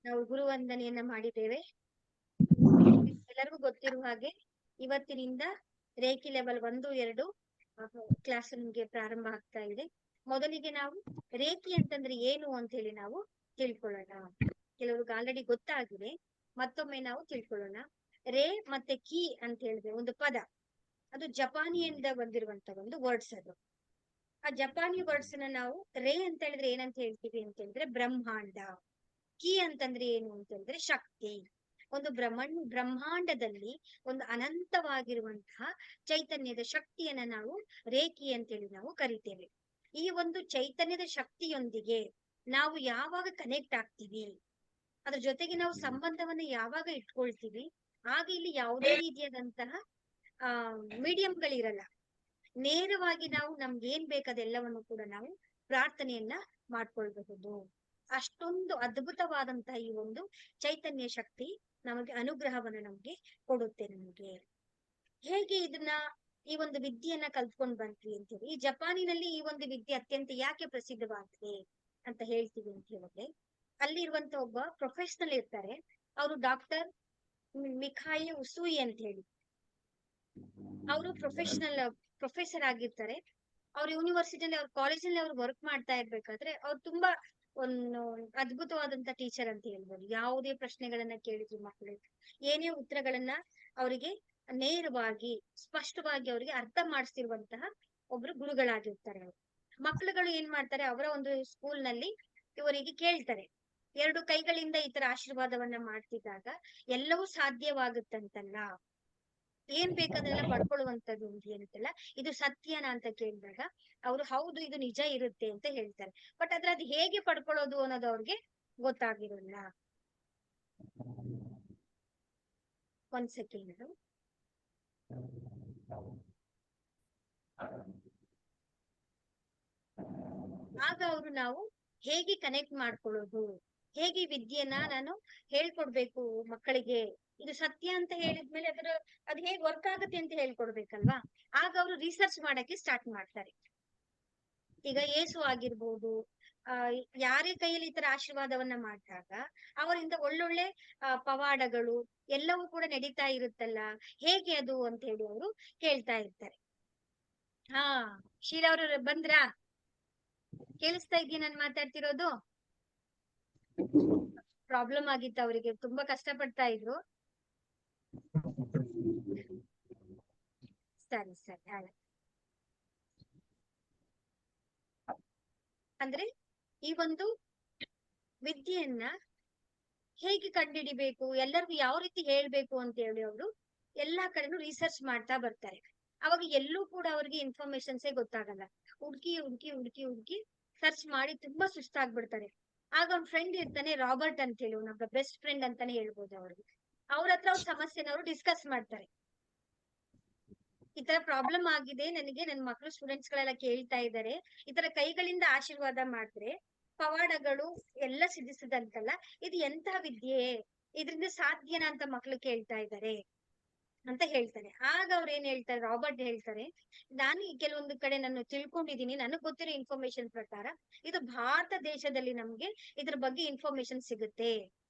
ನಾವು ಗುರುವಂದನೆಯನ್ನ ಮಾಡಿದ್ದೇವೆ. ಎಲ್ಲರಿಗೂ ಗೊತ್ತಿರುವ ಹಾಗೆ ಇವತ್ತಿನಿಂದ ರೇಖಿ ಲೆವೆಲ್ 1, 2 ಕ್ಲಾಸ್ ನಿಮ್ಗೆ ಪ್ರಾರಂಭ ಆಗ್ತಾ ಇದೆ. ಮೊದಲಿಗೆ ನಾವು ರೇಖಿ ಅಂತಂದ್ರೆ ಏನು ಅಂತ ಹೇಳಿ ನಾವು ತಿಳ್ಕೊಳ್ಳೋಣ. ಕೆಲವ್ರಿಗೆ ಆಲ್ರೆಡಿ ಗೊತ್ತಾಗಿದೆ, ಮತ್ತೊಮ್ಮೆ ನಾವು ತಿಳ್ಕೊಳ್ಳೋಣ. ರೇ ಮತ್ತೆ ಕಿ ಅಂತ ಹೇಳಿದ್ರೆ ಒಂದು ಪದ, ಅದು ಜಪಾನಿಯಿಂದ ಬಂದಿರುವಂತ ಒಂದು ವರ್ಡ್ಸ್. ಅದು ಆ ಜಪಾನಿ ವರ್ಡ್ಸ್ ನ ನಾವು ರೇ ಅಂತ ಹೇಳಿದ್ರೆ ಏನಂತ ಹೇಳ್ತೀವಿ ಅಂತ ಹೇಳಿದ್ರೆ ಬ್ರಹ್ಮಾಂಡ. ಕಿ ಅಂತಂದ್ರೆ ಏನು ಅಂತ ಹೇಳಿದ್ರೆ ಶಕ್ತಿ. ಒಂದು ಬ್ರಹ್ಮಾಂಡದಲ್ಲಿ ಒಂದು ಅನಂತವಾಗಿರುವಂತಹ ಚೈತನ್ಯದ ಶಕ್ತಿಯನ್ನ ನಾವು ರೇಖಿ ಅಂತೇಳಿ ನಾವು ಕರಿತೇವೆ. ಈ ಒಂದು ಚೈತನ್ಯದ ಶಕ್ತಿಯೊಂದಿಗೆ ನಾವು ಯಾವಾಗ ಕನೆಕ್ಟ್ ಆಗ್ತೀವಿ, ಅದ್ರ ಜೊತೆಗೆ ನಾವು ಸಂಬಂಧವನ್ನ ಯಾವಾಗ ಇಟ್ಕೊಳ್ತೀವಿ, ಆಗ ಇಲ್ಲಿ ಯಾವುದೇ ರೀತಿಯಾದಂತಹ ಮೀಡಿಯಂಗಳಿರಲ್ಲ. ನೇರವಾಗಿ ನಾವು ನಮ್ಗೆ ಏನ್ ಬೇಕಾದೆಲ್ಲವನ್ನು ಕೂಡ ನಾವು ಪ್ರಾರ್ಥನೆಯನ್ನ ಮಾಡ್ಕೊಳ್ಬಹುದು. ಅಷ್ಟೊಂದು ಅದ್ಭುತವಾದಂತಹ ಈ ಒಂದು ಚೈತನ್ಯ ಶಕ್ತಿ ನಮಗೆ ಅನುಗ್ರಹವನ್ನು ನಮ್ಗೆ ಕೊಡುತ್ತೆ. ನಮ್ಗೆ ಹೇಗೆ ಈ ಒಂದು ವಿದ್ಯೆಯನ್ನ ಕಲ್ತ್ಕೊಂಡ್ ಬಂದ್ವಿ ಅಂತ ಹೇಳಿ, ಈ ಜಪಾನಿನಲ್ಲಿ ಈ ಒಂದು ವಿದ್ಯೆ ಅತ್ಯಂತ ಯಾಕೆ ಪ್ರಸಿದ್ಧವಾಗಿದೆ ಅಂತ ಹೇಳ್ತೀವಿ ಅಂತ ಹೇಳಿದ್ರೆ, ಅಲ್ಲಿರುವಂತ ಒಬ್ಬ ಪ್ರೊಫೆಷನಲ್ ಇರ್ತಾರೆ. ಅವರು ಡಾಕ್ಟರ್ ಮಿಖಾಯಿ ಉಸುಯಿ ಅಂತ ಹೇಳಿ, ಅವರು ಪ್ರೊಫೆಸರ್ ಆಗಿರ್ತಾರೆ. ಅವ್ರ ಯೂನಿವರ್ಸಿಟಿಯಲ್ಲಿ, ಅವ್ರ ಕಾಲೇಜಲ್ಲಿ ಅವ್ರು ವರ್ಕ್ ಮಾಡ್ತಾ ಇರ್ಬೇಕಾದ್ರೆ ಅವ್ರು ತುಂಬಾ ಒಂದು ಅದ್ಭುತವಾದಂತ ಟೀಚರ್ ಅಂತ ಹೇಳ್ಬೋದು. ಯಾವುದೇ ಪ್ರಶ್ನೆಗಳನ್ನ ಕೇಳಿದ್ರು ಮಕ್ಕಳು ಏನೇ ಉತ್ತರಗಳನ್ನ ಅವರಿಗೆ ನೇರವಾಗಿ ಸ್ಪಷ್ಟವಾಗಿ ಅವರಿಗೆ ಅರ್ಥ ಮಾಡಿಸ್ತಿರುವಂತಹ ಒಬ್ರು ಗುರುಗಳಾಗಿರ್ತಾರೆ ಅವರು. ಮಕ್ಕಳುಗಳು ಏನ್ ಮಾಡ್ತಾರೆ, ಅವರ ಒಂದು ಸ್ಕೂಲ್ ನಲ್ಲಿ ಇವರಿಗೆ ಕೇಳ್ತಾರೆ, 2 ಕೈಗಳಿಂದ ಈ ತರ ಆಶೀರ್ವಾದವನ್ನ ಮಾಡ್ತಿದ್ದಾಗ ಎಲ್ಲವೂ ಸಾಧ್ಯವಾಗುತ್ತಂತಲ್ಲ, ಏನ್ ಬೇಕಾದ್ರೆಲ್ಲ ಪಡ್ಕೊಳ್ಳುವಂತದ್ದು ಅಂತೆಲ್ಲ, ಇದು ಸತ್ಯನಾ ಅಂತ ಕೇಳಿದಾಗ ಅವರು ಹೌದು ಇದು ನಿಜ ಇರುತ್ತೆ ಅಂತ ಹೇಳ್ತಾರೆ. ಬಟ್ ಅದು ಹೇಗೆ ಪಡ್ಕೊಳ್ಳೋದು ಅನ್ನೋದು ಅವ್ರಿಗೆ ಗೊತ್ತಾಗಿರಲ್ಲ. ಒಂದ್ ಸೆಕೆಂಡ್. ಆಗ ನಾವು ಹೇಗೆ ಕನೆಕ್ಟ್ ಮಾಡ್ಕೊಳ್ಳೋದು, ಹೇಗೆ ವಿದ್ಯೆನ ನಾನು ಹೇಳ್ಕೊಡ್ಬೇಕು ಮಕ್ಕಳಿಗೆ, ಇದು ಸತ್ಯ ಅಂತ ಹೇಳಿದ್ಮೇಲೆ ಅದು ಹೇಗೆ ವರ್ಕ್ ಆಗುತ್ತೆ ಅಂತ ಹೇಳ್ಕೊಡ್ಬೇಕಲ್ವಾ. ಆಗ ಅವರು ರಿಸರ್ಚ್ ಮಾಡಕ್ಕೆ ಸ್ಟಾರ್ಟ್ ಮಾಡ್ತಾರೆ. ಈಗ ಏಸು ಆಗಿರ್ಬೋದು, ಯಾರೇ ಕೈಯಲ್ಲಿ ಈ ತರ ಆಶೀರ್ವಾದವನ್ನ ಮಾಡಿದಾಗ ಅವರಿಂದ ಒಳ್ಳೊಳ್ಳೆ ಪವಾಡಗಳು ಎಲ್ಲವೂ ಕೂಡ ನಡೀತಾ ಇರುತ್ತಲ್ಲ, ಹೇಗೆ ಅದು ಅಂತ ಹೇಳಿ ಅವರು ಕೇಳ್ತಾ ಇರ್ತಾರೆ. ಹಾ, ಶೀಲಾ ಅವರು ಬಂದ್ರಾ? ಕೇಳಿಸ್ತಾ ಇದೆಯಾ ನಾನು ಮಾತಾಡ್ತಿರೋದು? ಪ್ರಾಬ್ಲಮ್ ಆಗಿತ್ತು, ಅವರಿಗೆ ತುಂಬಾ ಕಷ್ಟ ಪಡ್ತಾ ಇದ್ರು. ಸರಿ ಸರಿ ಆಯ್ತು. ಅಂದ್ರೆ ಈ ಒಂದು ವಿದ್ಯೆಯನ್ನ ಹೇಗೆ ಕಂಡುಹಿಡಿಬೇಕು, ಎಲ್ಲರಿಗೂ ಯಾವ ರೀತಿ ಹೇಳ್ಬೇಕು ಅಂತ ಹೇಳಿ ಅವರು ಎಲ್ಲಾ ಕಡೆನೂ ರಿಸರ್ಚ್ ಮಾಡ್ತಾ ಬರ್ತಾರೆ. ಅವಾಗ ಎಲ್ಲೂ ಕೂಡ ಅವ್ರಿಗೆ ಇನ್ಫಾರ್ಮೇಶನ್ಸೇ ಗೊತ್ತಾಗಲ್ಲ. ಹುಡ್ಕಿ ಹುಡ್ಕಿ ಹುಡ್ಕಿ ಹುಡ್ಕಿ ಸರ್ಚ್ ಮಾಡಿ ತುಂಬಾ ಸುಸ್ತಾಗ್ಬಿಡ್ತಾರೆ. ಆಗ ಅವ್ನ ಫ್ರೆಂಡ್ ಇರ್ತಾನೆ ರಾಬರ್ಟ್ ಅಂತ ಹೇಳಿ, ನಮ್ಮ ಬೆಸ್ಟ್ ಫ್ರೆಂಡ್ ಅಂತಾನೆ ಹೇಳ್ಬೋದು ಅವ್ರಿಗೆ. ಅವ್ರ ಹತ್ರ ಅವ್ರ ಸಮಸ್ಯೆನ ಅವರು ಡಿಸ್ಕಸ್ ಮಾಡ್ತಾರೆ. ಈ ತರ ಪ್ರಾಬ್ಲಮ್ ಆಗಿದೆ ನನಗೆ, ನನ್ನ ಮಕ್ಕಳು ಸ್ಟೂಡೆಂಟ್ಸ್ ಗಳೆಲ್ಲ ಕೇಳ್ತಾ ಇದ್ದಾರೆ, ಈ ತರ ಕೈಗಳಿಂದ ಆಶೀರ್ವಾದ ಮಾಡಿದ್ರೆ ಪವಾಡಗಳು ಎಲ್ಲ ಸಿದ್ಧಿಸದಂತಲ್ಲ, ಇದು ಎಂತಹ ವಿದ್ಯೆ, ಇದರಿಂದ ಸಾಧ್ಯನಾ ಅಂತ ಮಕ್ಳು ಕೇಳ್ತಾ ಇದ್ದಾರೆ ಅಂತ ಹೇಳ್ತಾರೆ. ಆಗ ಅವ್ರು ಏನ್ ಹೇಳ್ತಾರೆ, ರಾಬರ್ಟ್ ಹೇಳ್ತಾರೆ, ನಾನು ಕೆಲವೊಂದು ಕಡೆ ನಾನು ತಿಳ್ಕೊಂಡಿದೀನಿ, ನನಗ್ ಗೊತ್ತಿರೋ ಇನ್ಫಾರ್ಮೇಶನ್ ಪ್ರಕಾರ ಇದು ಭಾರತ ದೇಶದಲ್ಲಿ ನಮ್ಗೆ ಇದ್ರ ಬಗ್ಗೆ ಇನ್ಫಾರ್ಮೇಶನ್ ಸಿಗುತ್ತೆ,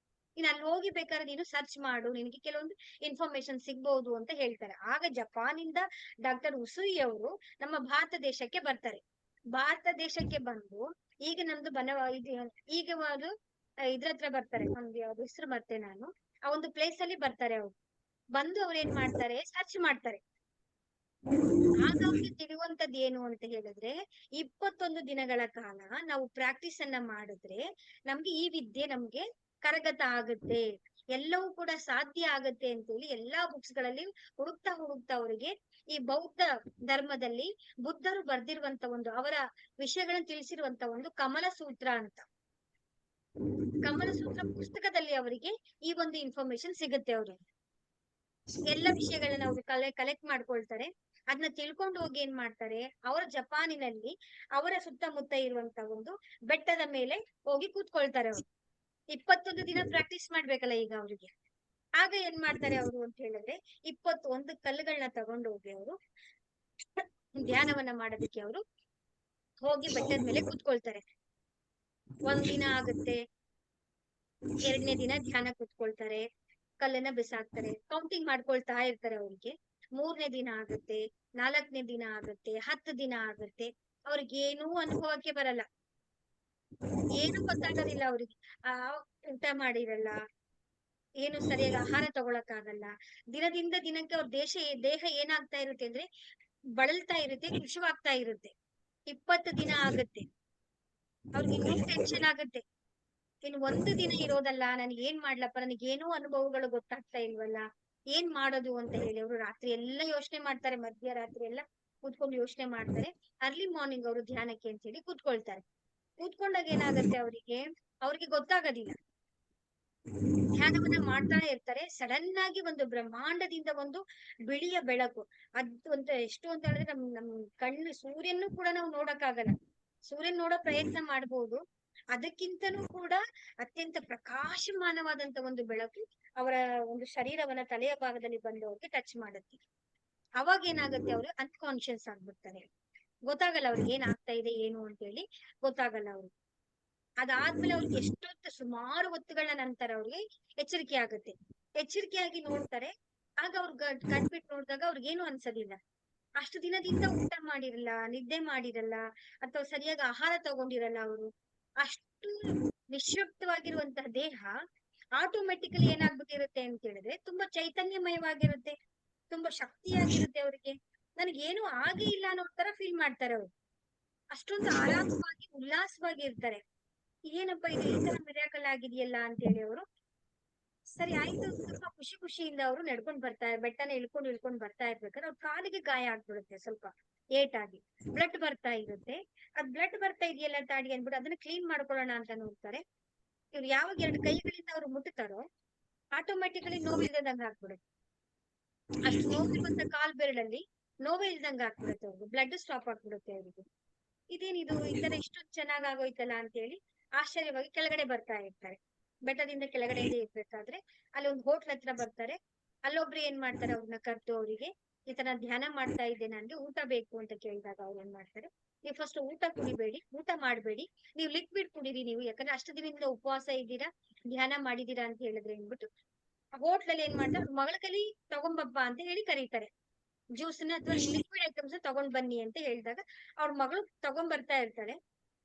ನೀನ್ ಅಲ್ಲಿ ಹೋಗಿ ಬೇಕಾದ್ರೆ ನೀನು ಸರ್ಚ್ ಮಾಡು, ನಿನಗೆ ಕೆಲವೊಂದು ಇನ್ಫಾರ್ಮೇಶನ್ ಸಿಗ್ಬಹುದು ಅಂತ ಹೇಳ್ತಾರೆ. ಆಗ ಜಪಾನಿಂದ ಡಾಕ್ಟರ್ ಉಸುಯಿ ಅವರು ನಮ್ಮ ಭಾರತ ದೇಶಕ್ಕೆ ಬರ್ತಾರೆ. ಭಾರತ ದೇಶಕ್ಕೆ ಬಂದು ಈಗ ನಮ್ದು ಈಗ ಅವರು ಇದ್ರ ಹತ್ರ ಬರ್ತಾರೆ, ಒಂದು ಯಾವ್ದು ಹೆಸರು ಬರ್ತೇನೆ ನಾನು, ಆ ಒಂದು ಪ್ಲೇಸ್ ಅಲ್ಲಿ ಬರ್ತಾರೆ. ಅವ್ರು ಬಂದು ಅವ್ರು ಏನ್ ಮಾಡ್ತಾರೆ, ಸರ್ಚ್ ಮಾಡ್ತಾರೆ. ಆಗ ಅವ್ರಿಗೆ ತಿಳಿಯುವಂತದ್ದು ಏನು ಅಂತ ಹೇಳಿದ್ರೆ, 21 ದಿನಗಳ ಕಾಲ ನಾವು ಪ್ರಾಕ್ಟೀಸ್ ಅನ್ನ ಮಾಡಿದ್ರೆ ನಮ್ಗೆ ಈ ವಿದ್ಯೆ ನಮ್ಗೆ ಕರಗತ ಆಗುತ್ತೆ, ಎಲ್ಲವೂ ಕೂಡ ಸಾಧ್ಯ ಆಗತ್ತೆ ಅಂತೇಳಿ ಎಲ್ಲಾ ಬುಕ್ಸ್ ಗಳಲ್ಲಿ ಹುಡುಕ್ತಾ ಹುಡುಕ್ತಾ ಅವರಿಗೆ ಈ ಬೌದ್ಧ ಧರ್ಮದಲ್ಲಿ ಬುದ್ಧರು ಬರ್ದಿರುವಂತ ಒಂದು ಅವರ ವಿಷಯಗಳನ್ನ ತಿಳಿಸಿರುವಂತ ಒಂದು ಕಮಲ ಸೂತ್ರ ಅಂತ, ಕಮಲ ಸೂತ್ರ ಪುಸ್ತಕದಲ್ಲಿ ಅವರಿಗೆ ಈ ಒಂದು ಇನ್ಫಾರ್ಮೇಶನ್ ಸಿಗುತ್ತೆ. ಅವ್ರಿಗೆ ಎಲ್ಲ ವಿಷಯಗಳನ್ನ ಅವ್ರು ಕಲೆಕ್ಟ್ ಮಾಡ್ಕೊಳ್ತಾರೆ. ಅದನ್ನ ತಿಳ್ಕೊಂಡು ಹೋಗಿ ಏನ್ ಮಾಡ್ತಾರೆ, ಅವರ ಜಪಾನಿನಲ್ಲಿ ಅವರ ಸುತ್ತಮುತ್ತ ಇರುವಂತ ಒಂದು ಬೆಟ್ಟದ ಮೇಲೆ ಹೋಗಿ ಕೂತ್ಕೊಳ್ತಾರೆ. ಅವ್ರು 21 ದಿನ ಪ್ರಾಕ್ಟೀಸ್ ಮಾಡ್ಬೇಕಲ್ಲ ಈಗ ಅವ್ರಿಗೆ. ಆಗ ಏನ್ ಮಾಡ್ತಾರೆ ಅವರು ಅಂತ ಹೇಳಿದ್ರೆ, 21 ಕಲ್ಲುಗಳನ್ನ ತಗೊಂಡು ಹೋಗಿ ಅವರು ಧ್ಯಾನವನ್ನ ಮಾಡೋದಕ್ಕೆ ಅವರು ಹೋಗಿ ಬೆಟ್ಟದ ಮೇಲೆ ಕೂತ್ಕೊಳ್ತಾರೆ. 1 ದಿನ ಆಗುತ್ತೆ, ಎರಡನೇ ದಿನ ಧ್ಯಾನ ಕುತ್ಕೊಳ್ತಾರೆ, ಕಲ್ಲನ್ನ ಬಿಸಾಕ್ತಾರೆ, ಕೌಂಟಿಂಗ್ ಮಾಡ್ಕೊಳ್ತಾ ಇರ್ತಾರೆ ಅವ್ರಿಗೆ. ಮೂರನೇ ದಿನ ಆಗುತ್ತೆ, 4ನೇ ದಿನ ಆಗುತ್ತೆ, 10 ದಿನ ಆಗುತ್ತೆ, ಅವ್ರಿಗೇನೂ ಅನುಭವಕ್ಕೆ ಬರಲ್ಲ, ಏನು ಗೊತ್ತಾಗೋದಿಲ್ಲ ಅವ್ರಿಗೆ. ಆ ಊಟ ಮಾಡಿರಲ್ಲ, ಏನು ಸರಿಯಾಗಿ ಆಹಾರ ತಗೊಳಕ್ಕಾಗಲ್ಲ. ದಿನದಿಂದ ದಿನಕ್ಕೆ ಅವ್ರ ದೇಹ ಏನಾಗ್ತಾ ಇರುತ್ತೆ ಅಂದ್ರೆ ಬಳಲ್ತಾ ಇರುತ್ತೆ, ಕೃಶವಾಗ್ತಾ ಇರುತ್ತೆ. 20 ದಿನ ಆಗುತ್ತೆ, ಅವ್ರಿಗೆ ಇನ್ನೂ ಟೆನ್ಷನ್ ಆಗುತ್ತೆ. ಇನ್ನು 1 ದಿನ ಇರೋದಲ್ಲ, ನನಗೆ ಏನ್ ಮಾಡ್ಲಪ್ಪ, ನನಗೇನೂ ಅನುಭವಗಳು ಗೊತ್ತಾಗ್ತಾ ಇಲ್ವಲ್ಲ, ಏನ್ ಮಾಡೋದು ಅಂತ ಹೇಳಿ ಅವರು ರಾತ್ರಿ ಎಲ್ಲ ಯೋಚನೆ ಮಾಡ್ತಾರೆ, ಮಧ್ಯರಾತ್ರಿ ಎಲ್ಲ ಕೂತ್ಕೊಂಡು ಯೋಚನೆ ಮಾಡ್ತಾರೆ. ಅರ್ಲಿ ಮಾರ್ನಿಂಗ್ ಅವರು ಧ್ಯಾನಕ್ಕೆ ಅಂತ ಹೇಳಿ ಕೂತ್ಕೊಳ್ತಾರೆ. ಕೂತ್ಕೊಂಡಾಗ ಏನಾಗತ್ತೆ ಅವ್ರಿಗೆ ಗೊತ್ತಾಗೋದಿಲ್ಲ. ಧ್ಯಾನವನ್ನ ಮಾಡ್ತಾ ಇರ್ತಾರೆ. ಸಡನ್ ಆಗಿ ಒಂದು ಬ್ರಹ್ಮಾಂಡದಿಂದ ಒಂದು ಬಿಳಿಯ ಬೆಳಕು, ಒಂದು ಎಷ್ಟು ಅಂತ ಹೇಳಿದ್ರೆ ನಮ್ ಕಣ್ಣು ಸೂರ್ಯನು ಕೂಡ ನಾವು ನೋಡಕ್ಕಾಗಲ್ಲ. ಸೂರ್ಯನ್ ನೋಡೋ ಪ್ರಯತ್ನ ಮಾಡ್ಬೋದು, ಅದಕ್ಕಿಂತನೂ ಕೂಡ ಅತ್ಯಂತ ಪ್ರಕಾಶಮಾನವಾದಂತ ಒಂದು ಬೆಳಕು ಅವರ ಒಂದು ಶರೀರವನ್ನ ತಲೆಯ ಭಾಗದಲ್ಲಿ ಬಂದು ಅವ್ರಿಗೆ ಟಚ್ ಮಾಡುತ್ತೆ. ಅವಾಗ ಏನಾಗುತ್ತೆ, ಅವರು ಅನ್ಕಾನ್ಶಿಯಸ್ ಆಗ್ಬಿಡ್ತಾರೆ. ಗೊತ್ತಾಗಲ್ಲ ಅವ್ರಿಗೆ ಏನ್ ಆಗ್ತಾ ಇದೆ ಏನು ಅಂತ ಹೇಳಿ ಗೊತ್ತಾಗಲ್ಲ ಅವ್ರಿಗೆ. ಅದಾದ್ಮೇಲೆ ಅವ್ರಿಗೆ ಎಷ್ಟೊತ್ತು, ಸುಮಾರು ಹೊತ್ತುಗಳ ನಂತರ ಅವ್ರಿಗೆ ಎಚ್ಚರಿಕೆ ಆಗುತ್ತೆ. ಎಚ್ಚರಿಕೆಯಾಗಿ ನೋಡ್ತಾರೆ, ಆಗ ಅವ್ರು ಕಣ್ಬಿಟ್ಟು ನೋಡಿದಾಗ ಅವ್ರಿಗೇನು ಅನ್ಸೋದಿಲ್ಲ. ಅಷ್ಟು ದಿನದಿಂದ ಊಟ ಮಾಡಿರಲ್ಲ, ನಿದ್ದೆ ಮಾಡಿರಲ್ಲ, ಅಥವಾ ಸರಿಯಾಗಿ ಆಹಾರ ತಗೊಂಡಿರಲ್ಲ ಅವರು. ಅಷ್ಟು ನಿಶ್ಶಬ್ದವಾಗಿರುವಂತಹ ದೇಹ ಆಟೋಮೆಟಿಕಲಿ ಏನಾಗ್ಬಿಟ್ಟಿರುತ್ತೆ ಅಂತ ಹೇಳಿದ್ರೆ ತುಂಬಾ ಚೈತನ್ಯಮಯವಾಗಿರುತ್ತೆ, ತುಂಬಾ ಶಕ್ತಿಯಾಗಿರುತ್ತೆ ಅವ್ರಿಗೆ. ನನಗೇನು ಆಗೇ ಇಲ್ಲ ಅನ್ನೋ ತರ ಫೀಲ್ ಮಾಡ್ತಾರೆ ಅವ್ರು. ಅಷ್ಟೊಂದು ಆರಾಮವಾಗಿ ಉಲ್ಲಾಸವಾಗಿ ಇರ್ತಾರೆ. ಏನಪ್ಪಾ ಇದು ಈ ತರ ಮಿರಾಕಲ್ ಆಗಿದೆಯಲ್ಲ ಅಂತ ಹೇಳಿ ಅವರು, ಸರಿ ಆಯ್ತು, ತುಂಬಾ ಖುಷಿಯಿಂದ ಅವರು ನಡ್ಕೊಂಡ್ ಬೆಟ್ಟನ ಇಳ್ಕೊಂಡ್ ಬರ್ತಾ ಇರ್ಬೇಕಾದ್ರೆ ಅವ್ರ ಕಾಲಿಗೆ ಗಾಯ ಆಗ್ಬಿಡುತ್ತೆ, ಸ್ವಲ್ಪ ಏಟಾಗಿ ಬ್ಲಡ್ ಬರ್ತಾ ಇರುತ್ತೆ. ಅದ್ ಬ್ಲಡ್ ಬರ್ತಾ ಇದೆಯಲ್ಲ ತಾಡಿ ಅಂದ್ಬಿಟ್ಟು ಅದನ್ನ ಕ್ಲೀನ್ ಮಾಡ್ಕೊಳ್ಳೋಣ ಅಂತ ನೋಡ್ತಾರೆ. ಇವ್ರು ಯಾವಾಗ 2 ಕೈಗಳಿಂದ ಅವ್ರು ಮುಟ್ಟುತ್ತಾರೋ ಆಟೋಮೆಟಿಕಲಿ ನೋವಿಲ್ದಂಗ ಆಗ್ಬಿಡುತ್ತೆ. ಅಷ್ಟು ನೋವಿರುವಂತ ಕಾಲ್ ಬೆರಳಲ್ಲಿ ನೋವೇ ಇಲ್ದಂಗ ಆಗ್ಬಿಡುತ್ತೆ ಅವ್ರಿಗೆ, ಬ್ಲಡ್ ಸ್ಟಾಪ್ ಆಗ್ಬಿಡುತ್ತೆ ಅವ್ರಿಗೆ. ಇದೇನಿದು ಈ ತರ ಇಷ್ಟೊಂದು ಚೆನ್ನಾಗ್ ಆಗೋಯ್ತಲ್ಲ ಅಂತ ಹೇಳಿ ಆಶ್ಚರ್ಯವಾಗಿ ಕೆಳಗಡೆ ಬರ್ತಾ ಇರ್ತಾರೆ. ಬೆಟ್ಟದಿಂದ ಕೆಳಗಡೆಯಿಂದ ಇರ್ಬೇಕಾದ್ರೆ ಅಲ್ಲಿ ಒಂದು ಹೋಟ್ಲ್ ಹತ್ರ ಬರ್ತಾರೆ. ಅಲ್ಲೊಬ್ರು ಏನ್ ಮಾಡ್ತಾರೆ, ಅವ್ರನ್ನ ಕರೆದು ಅವರಿಗೆ ಈ ತರ ಧ್ಯಾನ ಮಾಡ್ತಾ ಇದ್ದೆ, ನನ್ಗೆ ಊಟ ಬೇಕು ಅಂತ ಕೇಳಿದಾಗ ಅವ್ರು ಏನ್ ಮಾಡ್ತಾರೆ, ನೀವು ಫಸ್ಟ್ ಊಟ ಕುಡಿಬೇಡಿ, ಊಟ ಮಾಡ್ಬೇಡಿ, ನೀವು ಲಿಕ್ವಿಡ್ ಕುಡೀರಿ ನೀವು, ಯಾಕಂದ್ರೆ ಅಷ್ಟು ದಿನದಿಂದ ಉಪವಾಸ ಇದ್ದೀರಾ, ಧ್ಯಾನ ಮಾಡಿದೀರಾ ಅಂತ ಹೇಳಿದ್ರೆ ಅಂದ್ಬಿಟ್ಟು ಹೋಟ್ಲಲ್ಲಿ ಏನ್ ಮಾಡ್ತಾರೆ, ಅವ್ರ ಮಗಳ ಕೈಲಿ ತಗೊಂಬಬ್ಬಾ ಅಂತ ಹೇಳಿ ಕರೀತಾರೆ. ಜ್ಯೂಸ್ನ ಅಥವಾ ಲಿಕ್ವಿಡ್ ಐಟಮ್ಸ್ ತಗೊಂಡ್ ಬನ್ನಿ ಅಂತ ಹೇಳಿದಾಗ ಅವ್ರ ಮಗಳು ತಗೊಂಡ್ ಬರ್ತಾ ಇರ್ತಾಳೆ.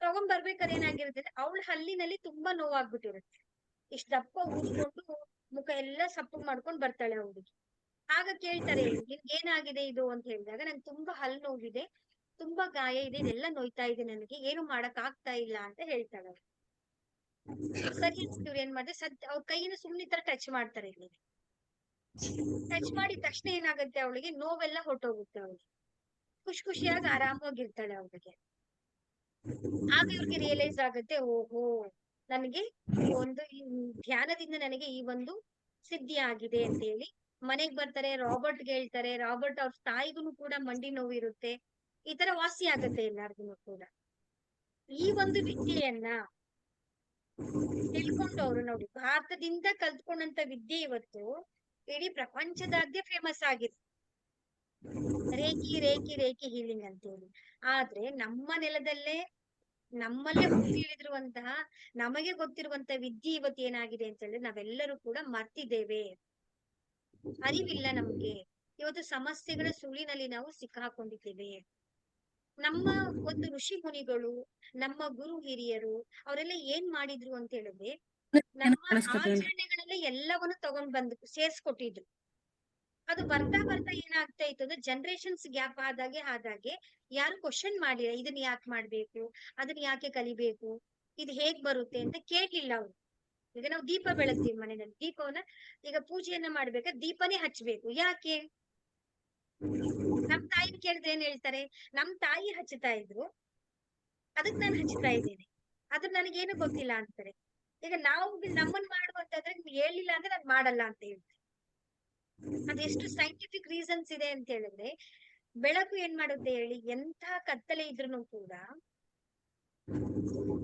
ತಗೊಂಡ್ ಬರ್ಬೇಕಾದ್ರೆ ಏನಾಗಿರುತ್ತೆ, ಅವಳ ಹಲ್ಲಿನಲ್ಲಿ ತುಂಬಾ ನೋವಾಗ್ಬಿಟ್ಟಿರುತ್ತೆ. ಇಷ್ಟ ದಪ್ಪ ಊದ್ಕೊಂಡು ಮುಖ ಎಲ್ಲ ಸಪ್ಪಗ್ ಮಾಡ್ಕೊಂಡ್ ಬರ್ತಾಳೆ ಆ ಹುಡುಗಿ. ಆಗ ಕೇಳ್ತಾರೆ, ನಿನ್ಗೆ ಏನಾಗಿದೆ ಇದು ಅಂತ ಹೇಳಿದಾಗ, ನಂಗೆ ತುಂಬಾ ಹಲ್ಲು ನೋವಿದೆ, ತುಂಬಾ ಗಾಯ ಇದೆ, ಇದೆಲ್ಲ ನೋಯ್ತಾ ಇದೆ, ನನಗೆ ಏನು ಮಾಡಕ್ ಆಗ್ತಾ ಇಲ್ಲ ಅಂತ ಹೇಳ್ತಾಳೆ ಅವ್ಳು. ಸರಿ ಇವ್ರು ಏನ್ ಮಾಡಿದ್ರೆ ಅವ್ರ ಕೈಯಿಂದ ಸುಮ್ನೆ ತರ ಟಚ್ ಮಾಡ್ತಾರೆ ಇಲ್ಲಿ. ಟಚ್ ಮಾಡಿದ ತಕ್ಷಣ ಏನಾಗುತ್ತೆ, ಅವಳಿಗೆ ನೋವೆಲ್ಲ ಹೊರಟೋಗುತ್ತೆ, ಅವಳಿಗೆ ಖುಷಿಯಾಗಿ ಆರಾಮಾಗಿರ್ತಾಳೆ ಅವಳಿಗೆ. ಆಗ ಇವ್ರಿಗೆ ರಿಯಲೈಸ್ ಆಗುತ್ತೆ, ಓಹೋ, ನನಗೆ ಒಂದು ಈ ಧ್ಯಾನದಿಂದ ನನಗೆ ಈ ಒಂದು ಸಿದ್ಧಿ ಆಗಿದೆ ಅಂತ ಹೇಳಿ ಮನೆಗ್ ಬರ್ತಾರೆ. ರಾಬರ್ಟ್ಗೆ ಹೇಳ್ತಾರೆ. ರಾಬರ್ಟ್ ಅವ್ರ ತಾಯಿಗೂ ಕೂಡ ಮಂಡಿ ನೋವು ಇರುತ್ತೆ. ಈ ತರ ವಾಸಿ ಆಗುತ್ತೆ ಎಲ್ಲಾರ್ಗು ಕೂಡ. ಈ ಒಂದು ವಿದ್ಯೆಯನ್ನ ತಿಳ್ಕೊಂಡವ್ರು ನೋಡಿ, ಭಾರತದಿಂದ ಕಲ್ತ್ಕೊಂಡಂತ ವಿದ್ಯೆ ಇವತ್ತು ಇಡೀ ಪ್ರಪಂಚದಾದ್ಯ ಫೇಮಸ್ ಆಗಿದೆ. ರೇಖಿ ಹೀಲಿಂಗ್ ಅಂತ ಹೇಳಿ. ಆದ್ರೆ ನಮ್ಮ ನೆಲದಲ್ಲೇ, ನಮ್ಮಲ್ಲೇ ಹುಟ್ಟಿ ಇಳಿದಿರುವಂತಹ, ನಮಗೆ ಗೊತ್ತಿರುವಂತ ವಿದ್ಯೆ ಇವತ್ತು ಏನಾಗಿದೆ ಅಂತ ಹೇಳಿದ್ರೆ ನಾವೆಲ್ಲರೂ ಕೂಡ ಮರ್ತಿದ್ದೇವೆ, ಅರಿವಿಲ್ಲ ನಮ್ಗೆ. ಇವತ್ತು ಸಮಸ್ಯೆಗಳ ಸುಳಿನಲ್ಲಿ ನಾವು ಸಿಕ್ಕಾಕೊಂಡಿದ್ದೇವೆ. ನಮ್ಮ ಒಂದು ಋಷಿ ಮುನಿಗಳು, ನಮ್ಮ ಗುರು ಹಿರಿಯರು ಅವರೆಲ್ಲ ಏನ್ ಮಾಡಿದ್ರು ಅಂತ ಹೇಳಿದ್ರೆ, ನಮ್ಮ ಆಚರಣೆಗಳಲ್ಲೇ ಎಲ್ಲವನ್ನು ತಗೊಂಡ್ ಬಂದು ಸೇರ್ಸ್ಕೊಟ್ಟಿದ್ರು. ಅದು ಬರ್ತಾ ಏನಾಗ್ತಾ ಇತ್ತು ಅಂದ್ರೆ ಜನರೇಷನ್ಸ್ ಗ್ಯಾಪ್ ಆದಾಗೆ ಯಾರು ಕ್ವಶನ್ ಮಾಡಿಲ್ಲ, ಇದನ್ನ ಯಾಕೆ ಮಾಡ್ಬೇಕು, ಅದನ್ನ ಯಾಕೆ ಕಲಿಬೇಕು, ಇದು ಹೇಗ್ ಬರುತ್ತೆ ಅಂತ ಕೇಳಲಿಲ್ಲ ಅವ್ರು. ಈಗ ನಾವು ದೀಪ ಬೆಳಗ್ತೀವಿ ಮನೆಯಲ್ಲಿ, ದೀಪವನ್ನ ಈಗ ಪೂಜೆಯನ್ನ ಮಾಡ್ಬೇಕಾದ್ರೆ ದೀಪನೇ ಹಚ್ಬೇಕು, ಯಾಕೆ? ನಮ್ ತಾಯಿನ ಕೇಳಿದ್ರೆ ಏನ್ ಹೇಳ್ತಾರೆ, ನಮ್ ತಾಯಿ ಹಚ್ಚುತ್ತಾ ಇದ್ರು, ಅದಕ್ ನಾನು ಹಚ್ತಾ ಇದ್ದೇನೆ, ಅದು ನನಗೇನು ಗೊತ್ತಿಲ್ಲ ಅಂತಾರೆ. ಈಗ ನಾವು ನಮ್ಮನ್ ಮಾಡುವಂತಂದ್ರೆ ನಿಮ್ಗೆ ಹೇಳಿಲ್ಲ ಅಂದ್ರೆ ನಾನ್ ಮಾಡಲ್ಲ ಅಂತ ಹೇಳ್ತಾರೆ. ಅದೆಷ್ಟು ಸೈಂಟಿಫಿಕ್ ರೀಸನ್ಸ್ ಇದೆ ಅಂತ ಹೇಳಿದ್ರೆ, ಬೆಳಕು ಏನ್ ಮಾಡುತ್ತೆ ಹೇಳಿ, ಎಂಥ ಕತ್ತಲೆ ಇದ್ರೂ ಕೂಡ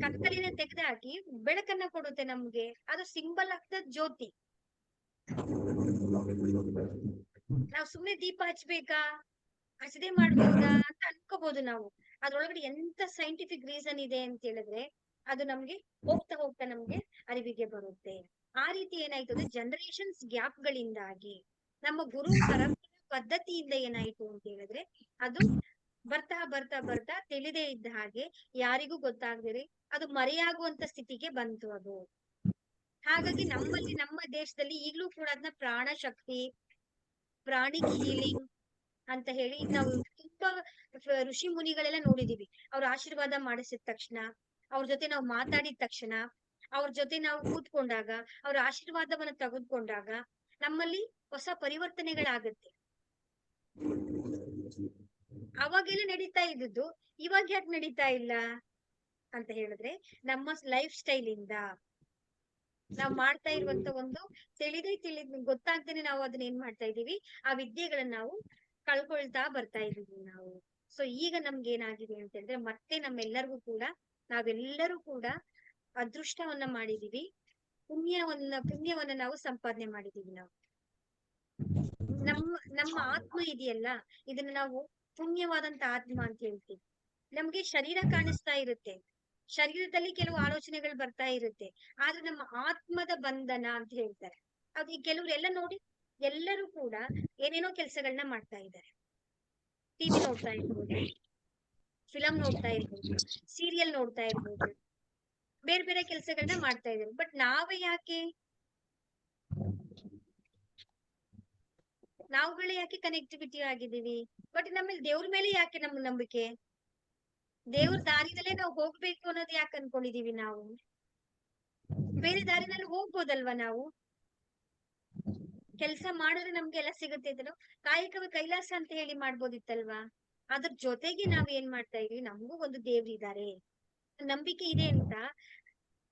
ಕತ್ತಲಿನ ತೆಗೆದುಹಾಕಿ ಬೆಳಕನ್ನ ಕೊಡುತ್ತೆ ನಮ್ಗೆ. ಅದು ಸಿಂಬಲ್ ಆಫ್ ದ ಜ್ಯೋತಿ. ನಾವು ಸುಮ್ನೆ ದೀಪ ಹಚ್ಬೇಕಾ, ಹಚ್ಚದೆ ಮಾಡ್ಬೋದಾ ಅಂತ ಅನ್ಕೋಬಹುದು ನಾವು. ಅದ್ರೊಳಗಡೆ ಎಂತ ಸೈಂಟಿಫಿಕ್ ರೀಸನ್ ಇದೆ ಅಂತ ಹೇಳಿದ್ರೆ, ಅದು ನಮ್ಗೆ ಹೋಗ್ತಾ ಹೋಗ್ತಾ ನಮ್ಗೆ ಅರಿವಿಗೆ ಬರುತ್ತೆ. ಆ ರೀತಿ ಏನಾಯ್ತು ಅಂದ್ರೆ ಜನರೇಷನ್ಸ್ ಗ್ಯಾಪ್ ಗಳಿಂದಾಗಿ ನಮ್ಮ ಗುರು ಪರಂಪರೆ ಪದ್ಧತಿಯಿಂದ ಏನಾಯ್ತು ಅಂತ ಹೇಳಿದ್ರೆ ಅದು ಬರ್ತಾ ಬರ್ತಾ ಬರ್ತಾ ತಿಳಿದೇ ಇದ್ದ ಹಾಗೆ ಯಾರಿಗೂ ಗೊತ್ತಾಗದಿರಿ ಅದು ಮರೆಯಾಗುವಂತ ಸ್ಥಿತಿಗೆ ಬಂತು ಅದು. ಹಾಗಾಗಿ ನಮ್ಮಲ್ಲಿ ನಮ್ಮ ದೇಶದಲ್ಲಿ ಈಗಲೂ ಕೂಡ ಅದನ್ನ ಪ್ರಾಣ ಶಕ್ತಿ, ಪ್ರಾಣಿಕ್ ಹೀಲಿಂಗ್ ಅಂತ ಹೇಳಿ ಈಗ ನಾವು ತುಂಬಾ ಋಷಿ ಮುನಿಗಳೆಲ್ಲ ನೋಡಿದೀವಿ. ಅವ್ರ ಆಶೀರ್ವಾದ ಮಾಡಿಸಿದ ತಕ್ಷಣ, ಅವ್ರ ಜೊತೆ ನಾವು ಮಾತಾಡಿದ ತಕ್ಷಣ, ಅವ್ರ ಜೊತೆ ನಾವು ಕೂತ್ಕೊಂಡಾಗ, ಅವ್ರ ಆಶೀರ್ವಾದವನ್ನ ತೆಗೆದುಕೊಂಡಾಗ ನಮ್ಮಲ್ಲಿ ಹೊಸ ಪರಿವರ್ತನೆಗಳಾಗುತ್ತೆ. ಅವಾಗೆಲ್ಲ ನಡೀತಾ ಇದ್ದದ್ದು ಇವಾಗ ಯಾಕೆ ನಡೀತಾ ಇಲ್ಲ ಅಂತ ಹೇಳಿದ್ರೆ ನಮ್ಮ ಲೈಫ್ ಸ್ಟೈಲ್ ಇಂದ ನಾವ್ ಮಾಡ್ತಾ ಇರುವಂತ ಒಂದು ತಿಳಿದ್ ಗೊತ್ತಾಗ್ದೇನೆ ನಾವು ಅದನ್ನ ಏನ್ ಮಾಡ್ತಾ ಇದೀವಿ, ಆ ವಿದ್ಯೆಗಳನ್ನ ನಾವು ಕಳ್ಕೊಳ್ತಾ ಬರ್ತಾ ಇದೀವಿ ನಾವು. ಸೊ ಈಗ ನಮ್ಗೆ ಏನಾಗಿದೆ ಅಂತ ಹೇಳಿದ್ರೆ ಮತ್ತೆ ನಮ್ಮೆಲ್ಲರಿಗೂ ಕೂಡ ನಾವೆಲ್ಲರೂ ಕೂಡ ಅದೃಷ್ಟವನ್ನ ಮಾಡಿದೀವಿ, ಪುಣ್ಯವನ್ನ ನಾವು ಸಂಪಾದನೆ ಮಾಡಿದೀವಿ. ನಾವು ನಮ್ಮ ಆತ್ಮ ಇದೆಯಲ್ಲ, ಇದನ್ನ ನಾವು ಪುಣ್ಯವಾದಂತ ಆತ್ಮ ಅಂತ ಹೇಳ್ತೀವಿ. ನಮ್ಗೆ ಶರೀರ ಕಾಣಿಸ್ತಾ ಇರುತ್ತೆ, ಶರೀರದಲ್ಲಿ ಕೆಲವು ಆಲೋಚನೆಗಳು ಬರ್ತಾ ಇರುತ್ತೆ, ಆದ್ರೆ ನಮ್ಮ ಆತ್ಮದ ಬಂಧನ ಅಂತ ಹೇಳ್ತಾರೆ. ಅದು ಈ ಕೆಲವ್ರೆಲ್ಲ ನೋಡಿ ಎಲ್ಲರೂ ಕೂಡ ಏನೇನೋ ಕೆಲಸಗಳನ್ನ ಮಾಡ್ತಾ ಇದ್ದಾರೆ. ಟಿವಿ ನೋಡ್ತಾ ಇರ್ಬೋದು, ಫಿಲಂ ನೋಡ್ತಾ ಇರ್ಬೋದು, ಸೀರಿಯಲ್ ನೋಡ್ತಾ ಇರ್ಬೋದು, ಬೇರೆ ಬೇರೆ ಕೆಲಸಗಳನ್ನ ಮಾಡ್ತಾ ಇದ್ದಾರೆ. ಬಟ್ ನಾವೇ ಯಾಕೆ, ನಾವುಗಳೇ ಯಾಕೆ ಕನೆಕ್ಟಿವಿಟಿ ಆಗಿದ್ದೀವಿ? ಬಟ್ ನಮ್ಮಲ್ಲಿ ದೇವ್ರ ಮೇಲೆ ಯಾಕೆ ನಮ್ಮ ನಂಬಿಕೆ? ದೇವ್ರ ದಾರಿನಲ್ಲೇ ನಾವು ಹೋಗ್ಬೇಕು ಅನ್ನೋದು ಯಾಕೆ ಅನ್ಕೊಂಡಿದೀವಿ ನಾವು? ಬೇರೆ ದಾರಿನಲ್ಲಿ ಹೋಗ್ಬೋದಲ್ವಾ ನಾವು? ಕೆಲಸ ಮಾಡಿದ್ರೆ ನಮ್ಗೆಲ್ಲ ಸಿಗುತ್ತೆ ಇದನ್ನು ಕಾಯಕವೇ ಕೈಲಾಸ ಅಂತ ಹೇಳಿ ಮಾಡ್ಬೋದಿತ್ತಲ್ವಾ? ಅದ್ರ ಜೊತೆಗೆ ನಾವ್ ಏನ್ ಮಾಡ್ತಾ ಇದೀವಿ, ನಮಗೂ ಒಂದು ದೇವ್ರಿದ್ದಾರೆ ನಂಬಿಕೆ ಇದೆ ಅಂತ.